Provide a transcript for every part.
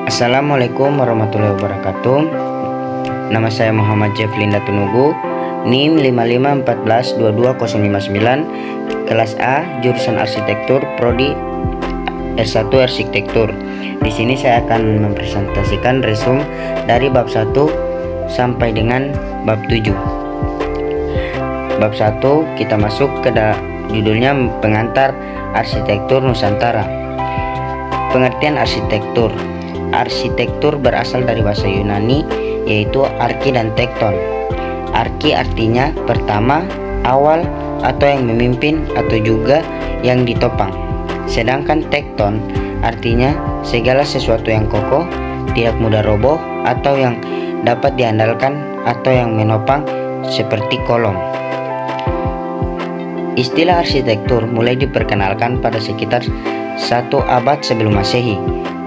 Assalamualaikum warahmatullahi wabarakatuh. Nama saya Muhammad Jefflinda Tunugu, NIM 55142259, kelas A, jurusan Arsitektur, Prodi S1 Arsitektur. Di sini saya akan mempresentasikan resume dari bab 1 sampai dengan bab 7. Bab 1 kita masuk ke judulnya Pengantar Arsitektur Nusantara. Pengertian arsitektur. Arsitektur berasal dari bahasa Yunani yaitu arki dan tekton. Arki artinya pertama, awal, atau yang memimpin, atau juga yang ditopang. Sedangkan tekton artinya segala sesuatu yang kokoh, tidak mudah roboh, atau yang dapat diandalkan atau yang menopang seperti kolom. Istilah arsitektur mulai diperkenalkan pada sekitar 1 abad sebelum Masehi.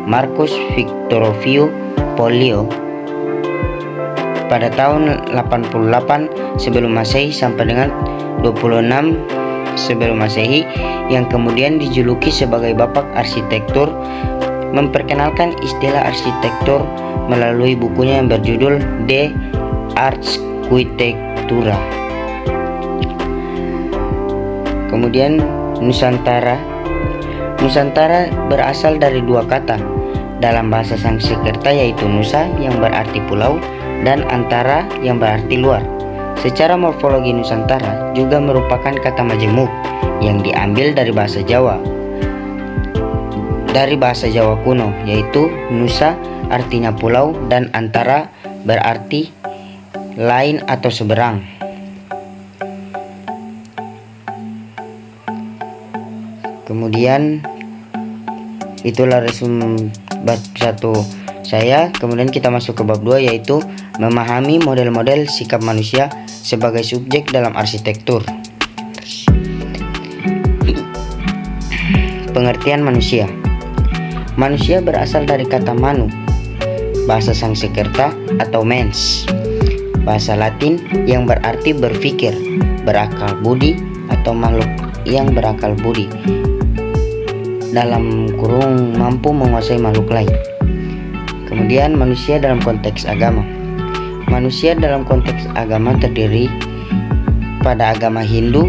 Marcus Victorovio Polio pada tahun 88 sebelum Masehi sampai dengan 26 sebelum Masehi, yang kemudian dijuluki sebagai Bapak Arsitektur, memperkenalkan istilah arsitektur melalui bukunya yang berjudul De Architectura. Kemudian Nusantara. Nusantara berasal dari 2 kata dalam bahasa Sanskerta, yaitu Nusa yang berarti pulau dan Antara yang berarti luar. Secara morfologi Nusantara juga merupakan kata majemuk yang diambil dari bahasa Jawa. Dari bahasa Jawa kuno, yaitu Nusa artinya pulau dan Antara berarti lain atau seberang. Kemudian itulah resume bab 1 saya. Kemudian kita masuk ke bab 2, yaitu memahami model-model sikap manusia sebagai subjek dalam arsitektur. Pengertian manusia. Manusia berasal dari kata manu, bahasa Sanskerta, atau mens, bahasa Latin yang berarti berpikir, berakal budi, atau makhluk yang berakal budi, dalam kurung mampu menguasai makhluk lain. Kemudian manusia dalam konteks agama. Manusia dalam konteks agama terdiri pada agama Hindu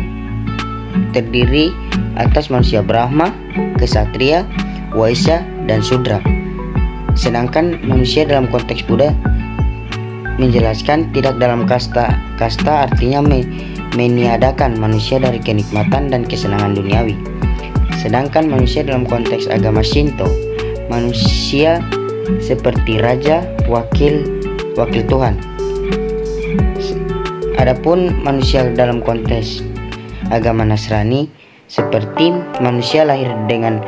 terdiri atas manusia Brahma, Ksatria, Waisya, dan Sudra. Sedangkan manusia dalam konteks Buddha menjelaskan tidak dalam kasta. Kasta artinya meniadakan manusia dari kenikmatan dan kesenangan duniawi. Sedangkan manusia dalam konteks agama Shinto, manusia seperti raja, wakil Tuhan. Adapun manusia dalam konteks agama Nasrani seperti manusia lahir dengan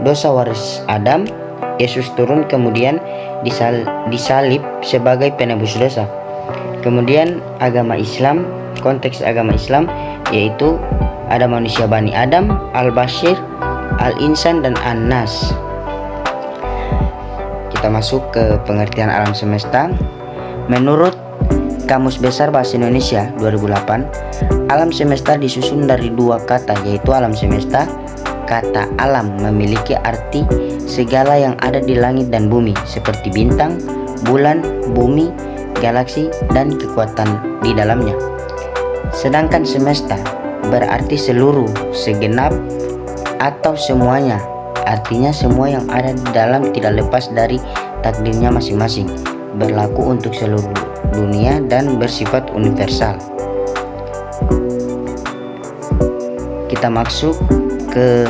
dosa waris Adam, Yesus turun kemudian disalib sebagai penebus dosa. Kemudian agama Islam, konteks agama Islam yaitu ada manusia Bani Adam, Al-Bashir, Al-Insan, dan An-Nas. Kita masuk ke pengertian alam semesta. Menurut Kamus Besar Bahasa Indonesia 2008, alam semesta disusun dari 2 kata, yaitu alam semesta. Kata alam memiliki arti segala yang ada di langit dan bumi, seperti bintang, bulan, bumi, galaksi, dan kekuatan di dalamnya. Sedangkan semesta berarti seluruh, segenap, atau semuanya. Artinya semua yang ada di dalam tidak lepas dari takdirnya masing-masing, berlaku untuk seluruh dunia dan bersifat universal. Kita masuk ke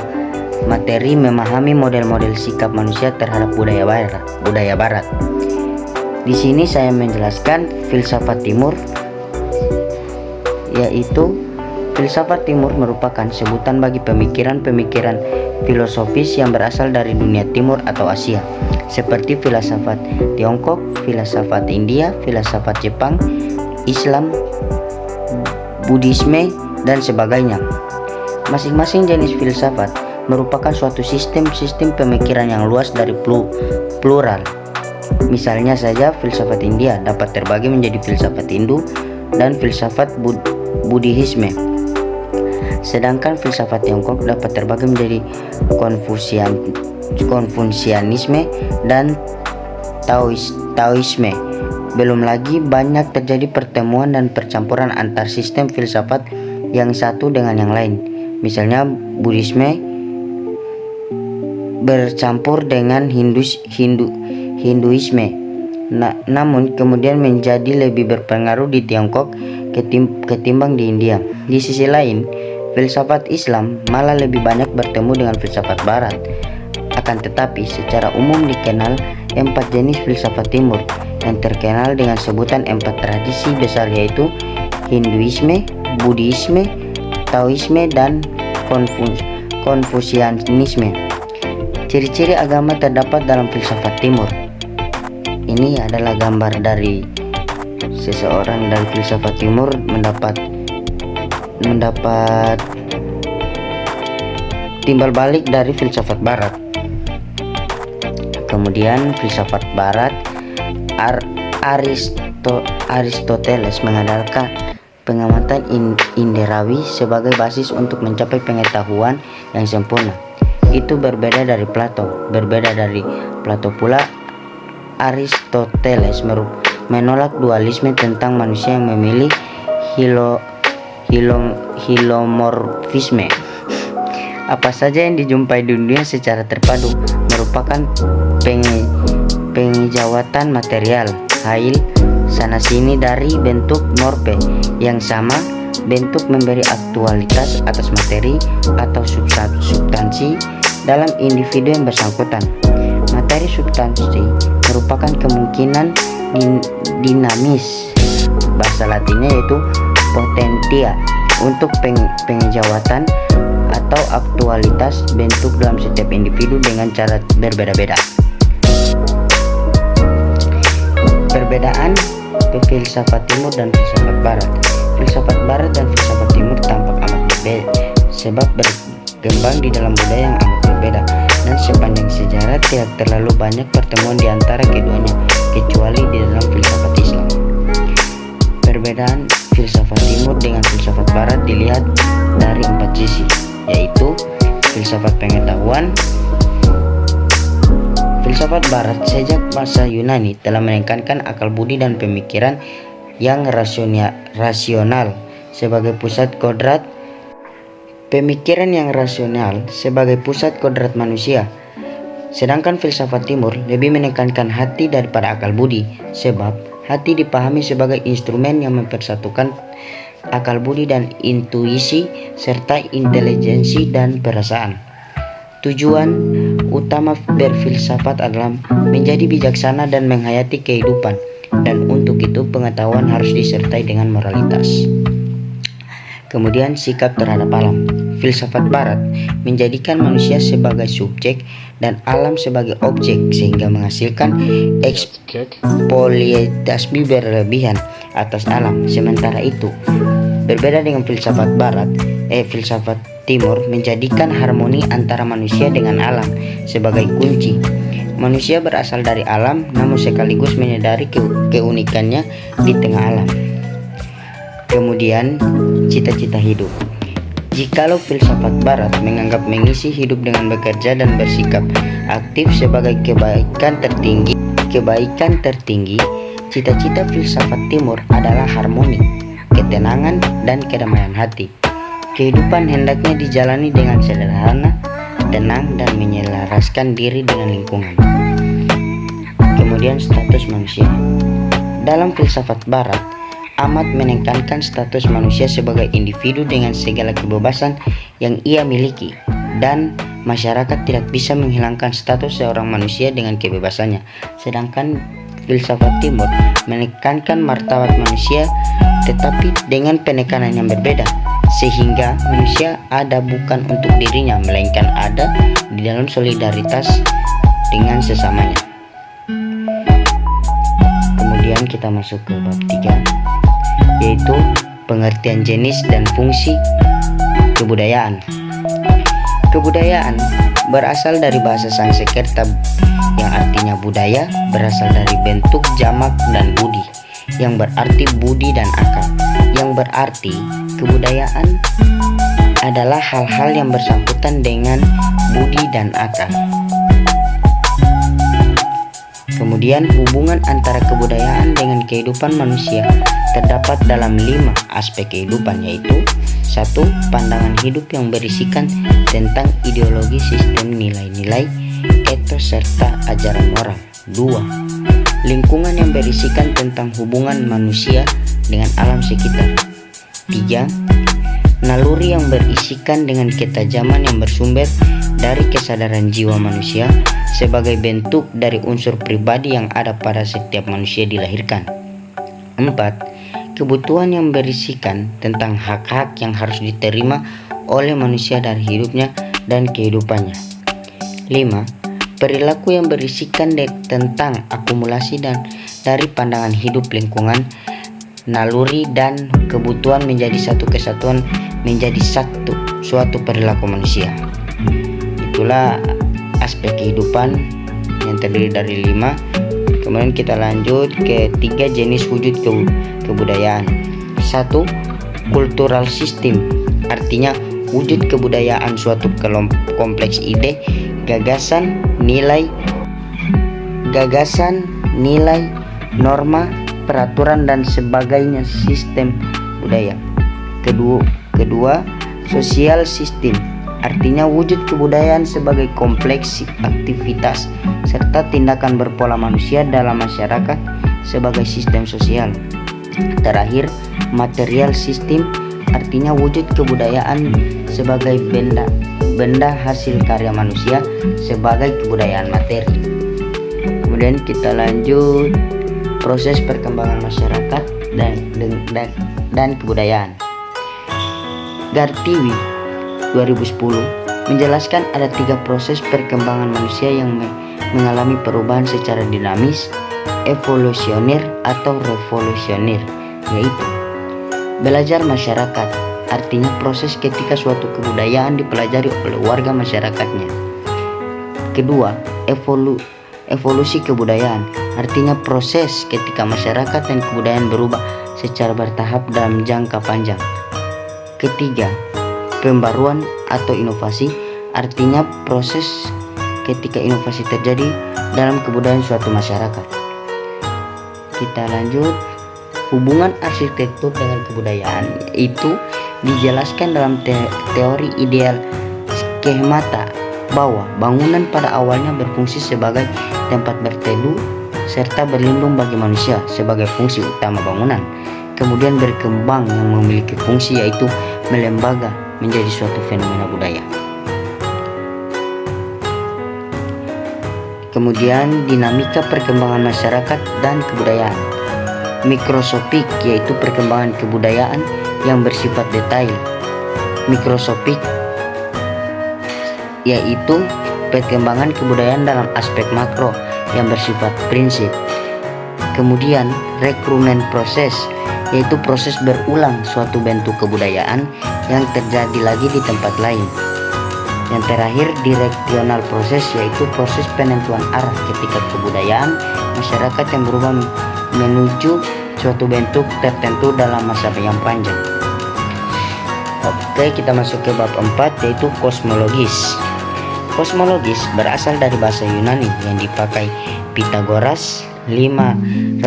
materi memahami model-model sikap manusia terhadap budaya barat. Di sini saya menjelaskan filsafat timur, yaitu filsafat timur merupakan sebutan bagi pemikiran-pemikiran filosofis yang berasal dari dunia timur atau Asia, seperti filsafat Tiongkok, filsafat India, filsafat Jepang, Islam, Buddhisme, dan sebagainya. Masing-masing jenis filsafat merupakan suatu sistem pemikiran yang luas dari plural. Misalnya saja filsafat India dapat terbagi menjadi filsafat Hindu dan filsafat Buddhisme. Sedangkan filsafat Tiongkok dapat terbagi menjadi Konfusianisme dan Taoisme. Belum lagi banyak terjadi pertemuan dan percampuran antar sistem filsafat yang satu dengan yang lain. Misalnya Buddhisme bercampur dengan Hinduisme. Namun kemudian menjadi lebih berpengaruh di Tiongkok ketimbang di India. Di sisi lain, filsafat Islam malah lebih banyak bertemu dengan filsafat Barat. Akan tetapi secara umum dikenal 4 jenis filsafat Timur yang terkenal dengan sebutan 4 tradisi besar, yaitu Hinduisme, Buddhisme, Taoisme, dan Konfusianisme. Ciri-ciri agama terdapat dalam filsafat Timur. Ini adalah gambar dari seseorang dari filsafat Timur mendapat timbal balik dari filsafat Barat. Kemudian filsafat Barat, Aristoteles mengandalkan pengamatan inderawi sebagai basis untuk mencapai pengetahuan yang sempurna. Itu berbeda dari Plato. Berbeda dari Plato pula, Aristoteles menolak dualisme tentang manusia yang memilih hilomorfisme. Apa saja yang dijumpai di dunia secara terpadu merupakan pengejawatan material, hail sana-sini dari bentuk morfe yang sama, bentuk memberi aktualitas atas materi atau substansi dalam individu yang bersangkutan. Materi substansi merupakan kemungkinan dinamis, bahasa Latinnya yaitu potentia, untuk pengejawatan atau aktualitas bentuk dalam setiap individu dengan cara berbeda-beda. Perbedaan filsafat Timur dan filsafat Barat. Filsafat Barat dan filsafat Timur tampak amat berbeda sebab berkembang di dalam budaya yang amat berbeda, dan sepanjang sejarah tidak terlalu banyak pertemuan di antara keduanya kecuali di dalam filsafat Islam. Perbedaan filsafat Timur dengan filsafat Barat dilihat dari 4 sisi, yaitu filsafat pengetahuan. Filsafat Barat sejak masa Yunani telah menekankan akal budi dan pemikiran yang rasional sebagai pusat kodrat. Pemikiran yang rasional sebagai pusat kodrat manusia. Sedangkan filsafat Timur lebih menekankan hati daripada akal budi, sebab hati dipahami sebagai instrumen yang mempersatukan akal budi dan intuisi serta intelijensi dan perasaan. Tujuan utama berfilsafat adalah menjadi bijaksana dan menghayati kehidupan, dan untuk itu pengetahuan harus disertai dengan moralitas. Kemudian sikap terhadap alam. Filsafat Barat menjadikan manusia sebagai subjek dan alam sebagai objek, sehingga menghasilkan eksploitasi berlebihan atas alam. Sementara itu, berbeda dengan filsafat Barat, filsafat Timur menjadikan harmoni antara manusia dengan alam sebagai kunci. Manusia berasal dari alam, namun sekaligus menyadari keunikannya di tengah alam. Kemudian, cita-cita hidup. Jikalau filsafat Barat menganggap mengisi hidup dengan bekerja dan bersikap aktif sebagai kebaikan tertinggi, cita-cita filsafat Timur adalah harmoni, ketenangan, dan kedamaian hati. Kehidupan hendaknya dijalani dengan sederhana, tenang, dan menyelaraskan diri dengan lingkungan. Kemudian status manusia. Dalam filsafat Barat, amat menekankan status manusia sebagai individu dengan segala kebebasan yang ia miliki, dan masyarakat tidak bisa menghilangkan status seorang manusia dengan kebebasannya. Sedangkan filsafat Timur menekankan martabat manusia, tetapi dengan penekanan yang berbeda, sehingga manusia ada bukan untuk dirinya, melainkan ada di dalam solidaritas dengan sesamanya. Kemudian kita masuk ke bab 3, yaitu pengertian jenis dan fungsi kebudayaan. Kebudayaan berasal dari bahasa Sanskerta yang artinya budaya, berasal dari bentuk jamak dan budi yang berarti budi dan akal, yang berarti kebudayaan adalah hal-hal yang bersangkutan dengan budi dan akal. Kemudian hubungan antara kebudayaan dengan kehidupan manusia terdapat dalam 5 aspek kehidupan, yaitu 1. Pandangan hidup yang berisikan tentang ideologi, sistem, nilai-nilai, etos, serta ajaran moral. 2. Lingkungan yang berisikan tentang hubungan manusia dengan alam sekitar. 3. Naluri yang berisikan dengan ketajaman yang bersumber dari kesadaran jiwa manusia sebagai bentuk dari unsur pribadi yang ada pada setiap manusia dilahirkan. 4. Kebutuhan yang berisikan tentang hak-hak yang harus diterima oleh manusia dari hidupnya dan kehidupannya. 5. Perilaku yang berisikan tentang akumulasi dan dari pandangan hidup, lingkungan, naluri, dan kebutuhan menjadi satu kesatuan, menjadi suatu perilaku manusia. Itulah aspek kehidupan yang terdiri dari 5. Kemudian kita lanjut ke 3 jenis wujud kebudayaan. 1. Cultural system, artinya wujud kebudayaan suatu kompleks ide, gagasan, nilai, norma, peraturan, dan sebagainya, sistem budaya. Kedua, social system, artinya wujud kebudayaan sebagai kompleks aktivitas serta tindakan berpola manusia dalam masyarakat sebagai sistem sosial. Terakhir, material system, artinya wujud kebudayaan sebagai benda hasil karya manusia sebagai kebudayaan materi. Kemudian kita lanjut proses perkembangan masyarakat dan kebudayaan. Gartiwi 2010 menjelaskan ada 3 proses perkembangan manusia yang mengalami perubahan secara dinamis, evolusioner atau revolusioner, yaitu belajar masyarakat, artinya proses ketika suatu kebudayaan dipelajari oleh warga masyarakatnya. Kedua, evolusi kebudayaan, artinya proses ketika masyarakat dan kebudayaan berubah secara bertahap dalam jangka panjang. Ketiga, pembaruan atau inovasi, artinya proses ketika inovasi terjadi dalam kebudayaan suatu masyarakat. Kita lanjut, hubungan arsitektur dengan kebudayaan itu dijelaskan dalam teori ideal skemata bahwa bangunan pada awalnya berfungsi sebagai tempat berteduh serta berlindung bagi manusia sebagai fungsi utama bangunan, kemudian berkembang yang memiliki fungsi yaitu melembaga menjadi suatu fenomena budaya. Kemudian dinamika perkembangan masyarakat dan kebudayaan. Mikroskopik, yaitu perkembangan kebudayaan yang bersifat detail. Mikroskopik yaitu perkembangan kebudayaan dalam aspek makro yang bersifat prinsip. Kemudian rekrumen proses, yaitu proses berulang suatu bentuk kebudayaan yang terjadi lagi di tempat lain. Yang terakhir, direksional proses, yaitu proses penentuan arah ketika kebudayaan masyarakat yang berubah menuju suatu bentuk tertentu dalam masa yang panjang. Oke, kita masuk ke bab 4, yaitu kosmologis. Kosmologis berasal dari bahasa Yunani yang dipakai Pythagoras 580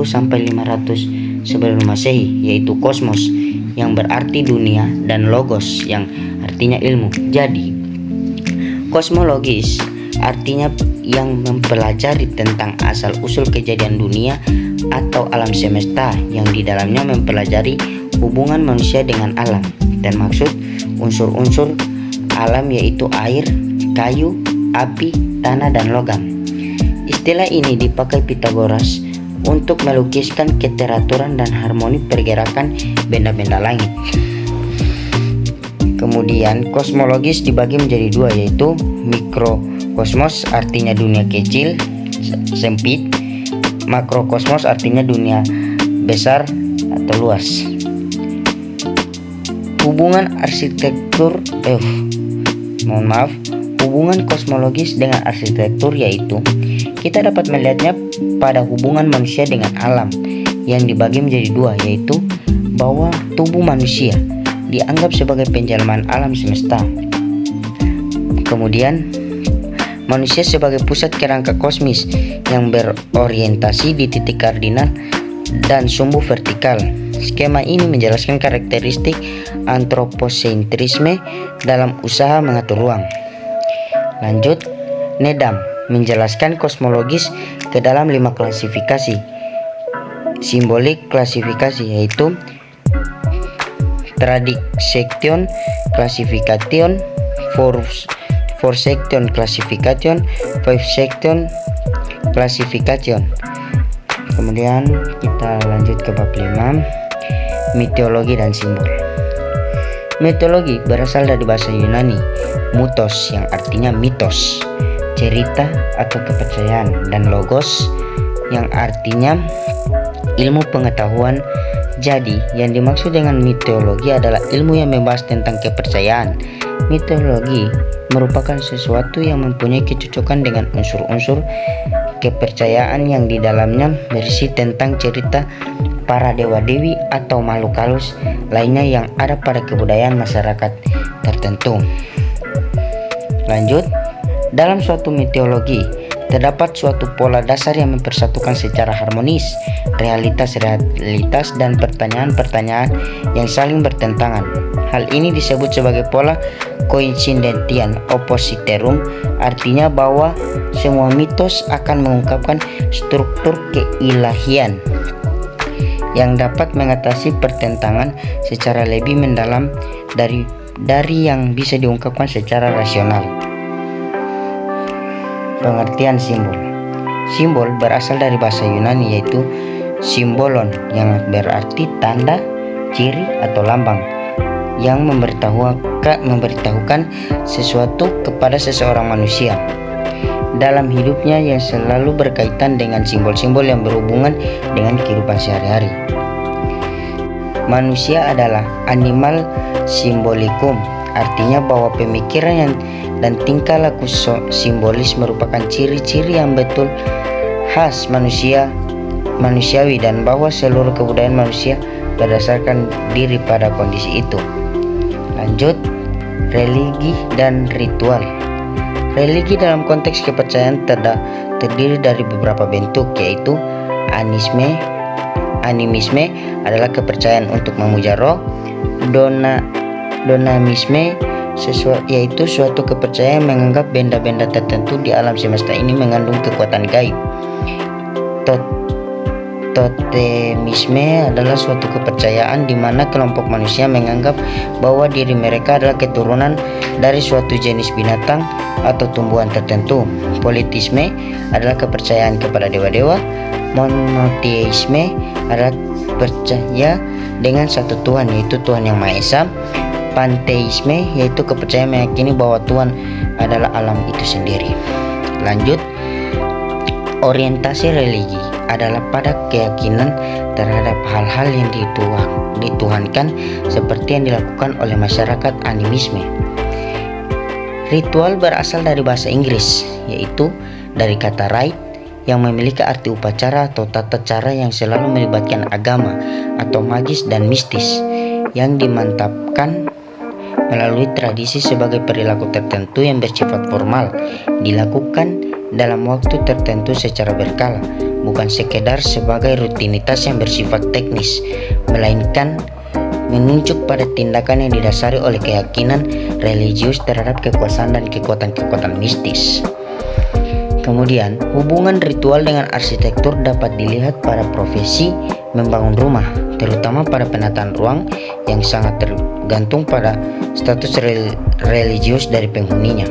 sampai 500 sebelum Masehi, yaitu kosmos yang berarti dunia dan logos yang artinya ilmu. Jadi, kosmologis artinya yang mempelajari tentang asal-usul kejadian dunia atau alam semesta yang di dalamnya mempelajari hubungan manusia dengan alam dan maksud unsur-unsur alam yaitu air, kayu, api, tanah, dan logam. Istilah ini dipakai Pythagoras untuk melukiskan keteraturan dan harmoni pergerakan benda-benda langit. Kemudian kosmologis dibagi menjadi 2, yaitu mikrokosmos artinya dunia kecil, sempit, makrokosmos artinya dunia besar atau luas. Hubungan hubungan kosmologis dengan arsitektur yaitu kita dapat melihatnya pada hubungan manusia dengan alam yang dibagi menjadi 2, yaitu bahwa tubuh manusia dianggap sebagai penjelmaan alam semesta. Kemudian manusia sebagai pusat kerangka kosmis yang berorientasi di titik kardinal dan sumbu vertikal. Skema ini menjelaskan karakteristik antroposentrisme dalam usaha mengatur ruang. Lanjut, Nedam menjelaskan kosmologis ke dalam 5 klasifikasi simbolik klasifikasi, yaitu Tradiction Classification, Four-section Classification, Five-section Classification. Kemudian kita lanjut ke bab 5, mitologi dan simbol. Mitologi berasal dari bahasa Yunani mutos yang artinya mitos, cerita atau kepercayaan, dan logos yang artinya ilmu pengetahuan. Jadi, yang dimaksud dengan mitologi adalah ilmu yang membahas tentang kepercayaan. Mitologi merupakan sesuatu yang mempunyai kecocokan dengan unsur-unsur kepercayaan yang di dalamnya berisi tentang cerita para dewa-dewi atau makhluk halus lainnya yang ada pada kebudayaan masyarakat tertentu. Lanjut, dalam suatu mitologi terdapat suatu pola dasar yang mempersatukan secara harmonis realitas-realitas dan pertanyaan-pertanyaan yang saling bertentangan. Hal ini disebut sebagai pola coincidentiam oppositerum, artinya bahwa semua mitos akan mengungkapkan struktur keilahian yang dapat mengatasi pertentangan secara lebih mendalam dari yang bisa diungkapkan secara rasional. Pengertian simbol. Simbol berasal dari bahasa Yunani yaitu simbolon yang berarti tanda, ciri atau lambang yang memberitahukan sesuatu kepada seseorang manusia dalam hidupnya yang selalu berkaitan dengan simbol-simbol yang berhubungan dengan kehidupan sehari-hari. Manusia adalah animal simbolikum, artinya bahwa pemikiran dan tingkah laku simbolis merupakan ciri-ciri yang betul khas manusiawi, dan bahwa seluruh kebudayaan manusia berdasarkan diri pada kondisi itu. Lanjut, religi dan ritual. Religi dalam konteks kepercayaan terdiri dari beberapa bentuk, yaitu animisme adalah kepercayaan untuk memuja roh, donamisme yaitu suatu kepercayaan menganggap benda-benda tertentu di alam semesta ini mengandung kekuatan gaib. Totemisme adalah suatu kepercayaan di mana kelompok manusia menganggap bahwa diri mereka adalah keturunan dari suatu jenis binatang atau tumbuhan tertentu. Politisme adalah kepercayaan kepada dewa-dewa. Monoteisme adalah percaya dengan satu Tuhan, yaitu Tuhan yang Maha Esa. Panteisme yaitu kepercayaan meyakini bahwa Tuhan adalah alam itu sendiri. Lanjut, orientasi religi adalah pada keyakinan terhadap hal-hal yang dituhankan seperti yang dilakukan oleh masyarakat animisme. Ritual berasal dari bahasa Inggris, yaitu dari kata rite yang memiliki arti upacara atau tata cara yang selalu melibatkan agama atau magis dan mistis yang dimantapkan melalui tradisi sebagai perilaku tertentu yang bersifat formal, dilakukan dalam waktu tertentu secara berkala, bukan sekedar sebagai rutinitas yang bersifat teknis, melainkan menunjuk pada tindakan yang didasari oleh keyakinan religius terhadap kekuasaan dan kekuatan-kekuatan mistis. Kemudian, hubungan ritual dengan arsitektur dapat dilihat pada profesi membangun rumah, terutama pada penataan ruang yang sangat tergantung pada status religius dari penghuninya.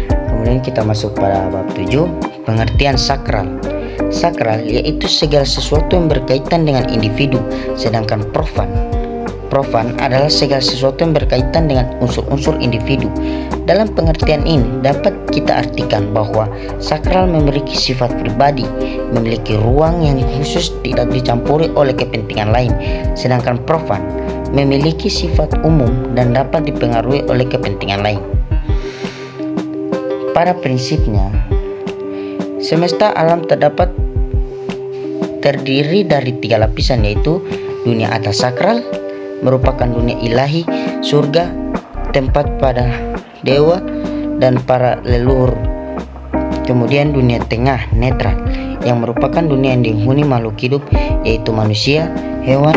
Kemudian kita masuk pada bab 7, pengertian sakral. Sakral yaitu segala sesuatu yang berkaitan dengan individu, sedangkan profan adalah segala sesuatu yang berkaitan dengan unsur-unsur individu. Dalam pengertian ini dapat kita artikan bahwa sakral memiliki sifat pribadi, memiliki ruang yang khusus tidak dicampuri oleh kepentingan lain, sedangkan profan memiliki sifat umum dan dapat dipengaruhi oleh kepentingan lain. Pada prinsipnya, semesta alam terdiri dari 3 lapisan, yaitu dunia atas sakral merupakan dunia ilahi, surga tempat pada dewa dan para leluhur. Kemudian dunia tengah netral yang merupakan dunia yang dihuni makhluk hidup, yaitu manusia, hewan,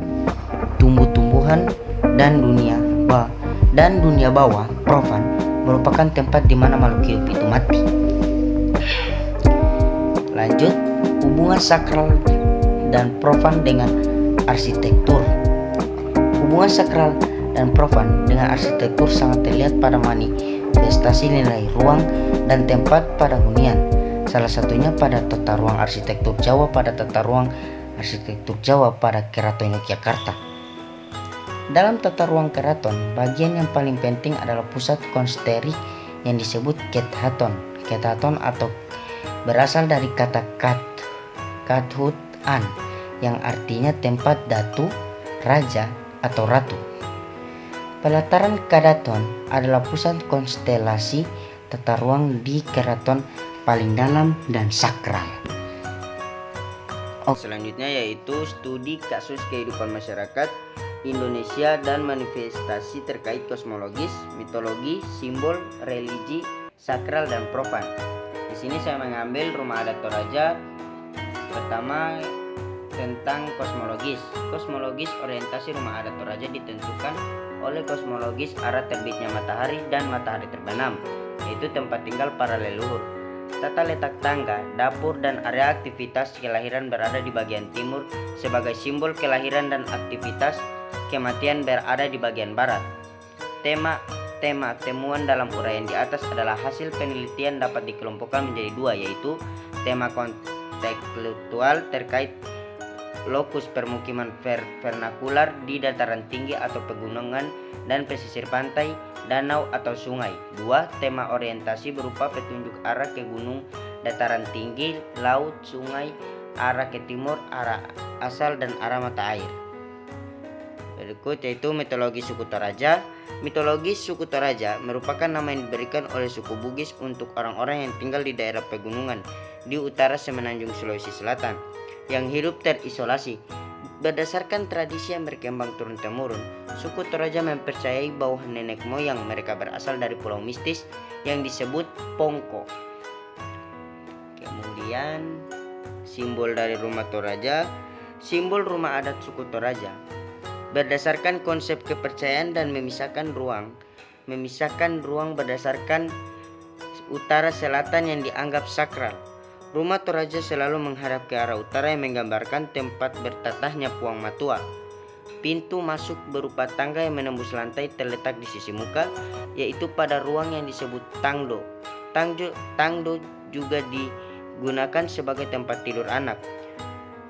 tumbuh-tumbuhan, dan dunia bawah profan merupakan tempat di mana makhluk hidup itu mati. Lanjut, hubungan sakral dan profan dengan arsitektur. Hubungan sakral dan profan dengan arsitektur sangat terlihat pada manifestasi nilai ruang dan tempat pada hunian. Salah satunya pada tata ruang arsitektur Jawa pada Keraton Yogyakarta. Dalam tata ruang keraton, bagian yang paling penting adalah pusat konsteri yang disebut Kethaton. Kethaton atau berasal dari kata Kathut-an yang artinya tempat datu, raja, atau ratu. Pelataran Kadaton adalah pusat konstelasi tata ruang di keraton paling dalam dan sakral. Selanjutnya yaitu studi kasus kehidupan masyarakat Indonesia dan manifestasi terkait kosmologis, mitologi, simbol, religi, sakral, dan profan. Di sini saya mengambil Rumah Adat Toraja. Pertama, tentang kosmologis. Kosmologis orientasi Rumah Adat Toraja ditentukan oleh kosmologis arah terbitnya matahari dan matahari terbenam, yaitu tempat tinggal para leluhur. Tata letak tangga, dapur, dan area aktivitas kelahiran berada di bagian timur sebagai simbol kelahiran dan aktivitas kematian berada di bagian barat. Temuan dalam uraian di atas adalah hasil penelitian dapat dikelompokkan menjadi dua, yaitu tema kontekstual terkait lokus permukiman vernakular di dataran tinggi atau pegunungan dan pesisir pantai, danau atau sungai. 2. Tema orientasi berupa petunjuk arah ke gunung, dataran tinggi, laut, sungai, arah ke timur, arah asal, dan arah mata air. Berikut yaitu mitologi suku Toraja. Mitologi suku Toraja merupakan nama yang diberikan oleh suku Bugis untuk orang-orang yang tinggal di daerah pegunungan di utara semenanjung Sulawesi Selatan yang hidup terisolasi. Berdasarkan tradisi yang berkembang turun-temurun, suku Toraja mempercayai bahwa nenek moyang mereka berasal dari pulau mistis yang disebut Pongko. Kemudian simbol dari rumah Toraja. Simbol rumah adat suku Toraja berdasarkan konsep kepercayaan dan memisahkan ruang berdasarkan utara selatan yang dianggap sakral. Rumah Toraja selalu menghadap ke arah utara yang menggambarkan tempat bertatahnya Puang Matua. Pintu masuk berupa tangga yang menembus lantai terletak di sisi muka, yaitu pada ruang yang disebut Tangdo. Tangdo juga digunakan sebagai tempat tidur anak.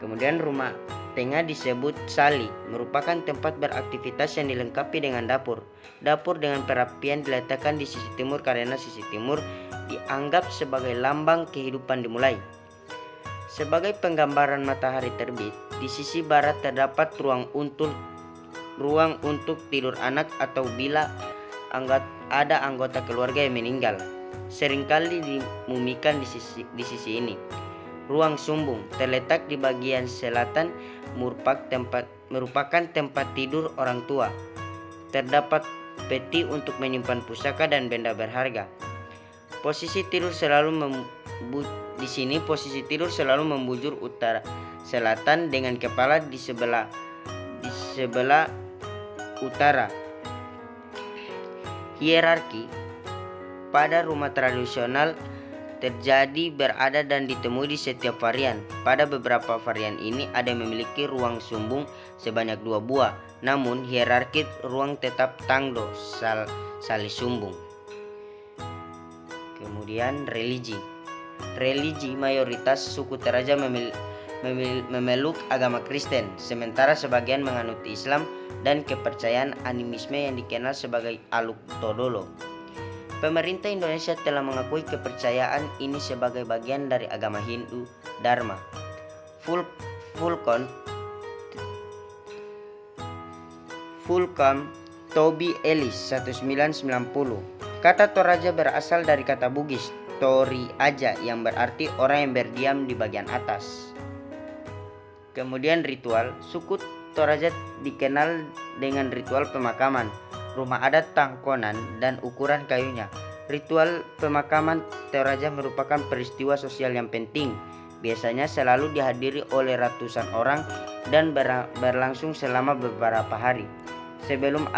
Kemudian rumah tengah disebut Sali, merupakan tempat beraktivitas yang dilengkapi dengan dapur. Dapur dengan perapian diletakkan di sisi timur karena sisi timur dianggap sebagai lambang kehidupan dimulai. Sebagai penggambaran matahari terbit, di sisi barat terdapat ruang untuk tidur anak atau bila ada anggota keluarga yang meninggal. Seringkali dimumikan di sisi ini. Ruang sumbung terletak di bagian selatan, merupakan tempat tidur orang tua. Terdapat peti untuk menyimpan pusaka dan benda berharga. Posisi tidur selalu membujur utara selatan dengan kepala di sebelah utara. Hierarki pada rumah tradisional terjadi berada dan ditemui di setiap varian. Pada beberapa varian ini ada yang memiliki ruang sumbung sebanyak 2 buah, namun hierarki ruang tetap Tangdo Sali sumbung. Kemudian religi mayoritas suku Toraja memeluk agama Kristen, sementara sebagian menganut Islam dan kepercayaan animisme yang dikenal sebagai Aluk Todolo. Pemerintah Indonesia telah mengakui kepercayaan ini sebagai bagian dari agama Hindu Dharma. Fulcom Toby Ellis 1990. Kata Toraja berasal dari kata Bugis Tori Aja yang berarti orang yang berdiam di bagian atas. Kemudian ritual. Suku Toraja dikenal dengan ritual pemakaman, rumah adat tangkonan, dan ukuran kayunya. Ritual pemakaman Toraja merupakan peristiwa sosial yang penting. Biasanya selalu dihadiri oleh ratusan orang dan berlangsung selama beberapa hari. Sebelum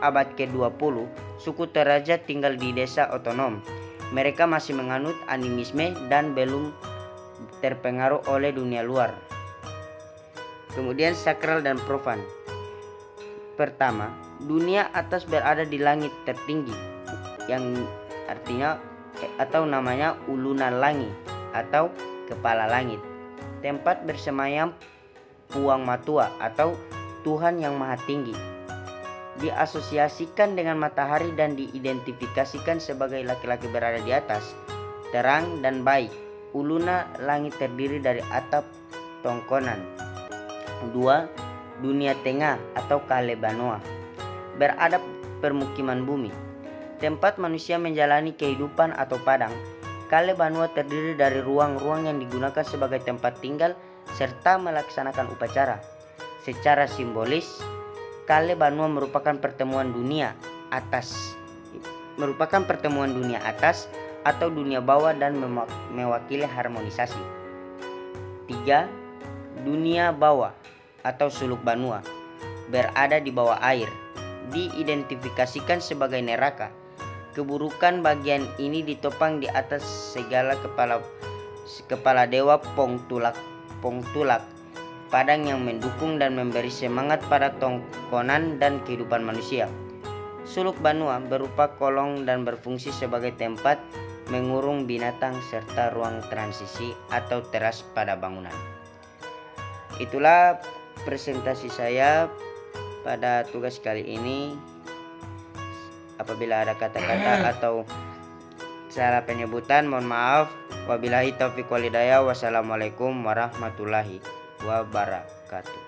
abad ke-20, suku Toraja tinggal di desa otonom. Mereka masih menganut animisme dan belum terpengaruh oleh dunia luar. Kemudian sakral dan profan. Pertama, dunia atas berada di langit tertinggi, yang artinya atau namanya Uluna Langi atau kepala langit. Tempat bersemayam Puang Matua atau Tuhan yang Maha Tinggi. Diasosiasikan dengan matahari dan diidentifikasikan sebagai laki-laki berada di atas, terang dan baik. Uluna langit terdiri dari atap tongkonan. 2. Dunia tengah atau Kale Banua. Beradab permukiman bumi, tempat manusia menjalani kehidupan atau padang. Kale Banua terdiri dari ruang-ruang yang digunakan sebagai tempat tinggal serta melaksanakan upacara. Secara simbolis, Kale Banua merupakan pertemuan dunia atas atau dunia bawah dan mewakili harmonisasi. 3. Dunia bawah atau Suluk Banua berada di bawah air, diidentifikasikan sebagai neraka. Keburukan bagian ini ditopang di atas segala kepala dewa Pongtulak, padang yang mendukung dan memberi semangat pada tongkonan dan kehidupan manusia. Suluk Banua berupa kolong dan berfungsi sebagai tempat mengurung binatang serta ruang transisi atau teras pada bangunan. Itulah presentasi saya pada tugas kali ini. Apabila ada kata-kata atau salah penyebutan, mohon maaf. Wabillahi taufiq wal hidayah. Wassalamualaikum warahmatullahi wabarakatuh.